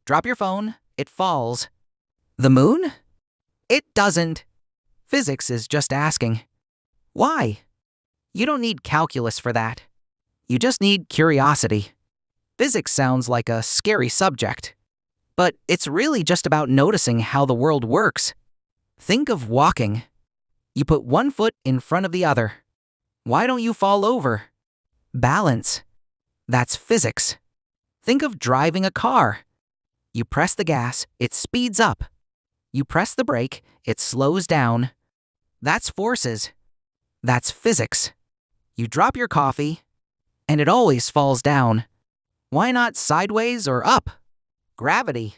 Drop your phone, it falls. The moon? It doesn't. Physics is just asking. Why? You don't need calculus for that. You just need curiosity. Physics sounds like a scary subject, but it's really just about noticing how the world works. Think of walking. You put one foot in front of the other. Why don't you fall over? Balance. That's physics. Think of driving a car. You press the gas, it speeds up. You press the brake, it slows down. That's forces. That's physics. You drop your coffee, and it always falls down. Why not sideways or up? Gravity.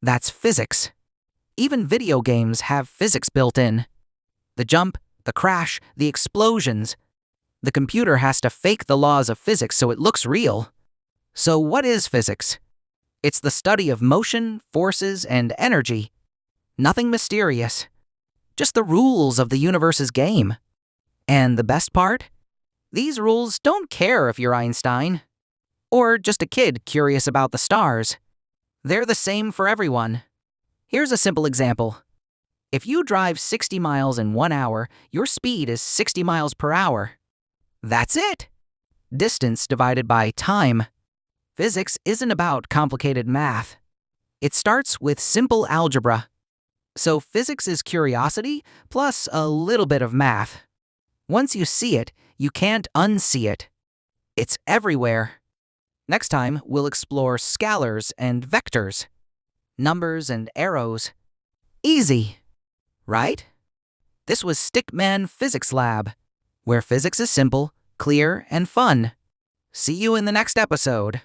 That's physics. Even video games have physics built in. The jump, the crash, the explosions. The computer has to fake the laws of physics so it looks real. So what is physics? It's the study of motion, forces, and energy. Nothing mysterious. Just the rules of the universe's game. And the best part? These rules don't care if you're Einstein. Or just a kid curious about the stars. They're the same for everyone. Here's a simple example. If you drive 60 miles in 1 hour, your speed is 60 miles per hour. That's it. Distance divided by time. Physics isn't about complicated math. It starts with simple algebra. So physics is curiosity plus a little bit of math. Once you see it, you can't unsee it. It's everywhere. Next time, we'll explore scalars and vectors, numbers and arrows. Easy, right? This was Stickman Physics Lab, where physics is simple, clear, and fun. See you in the next episode.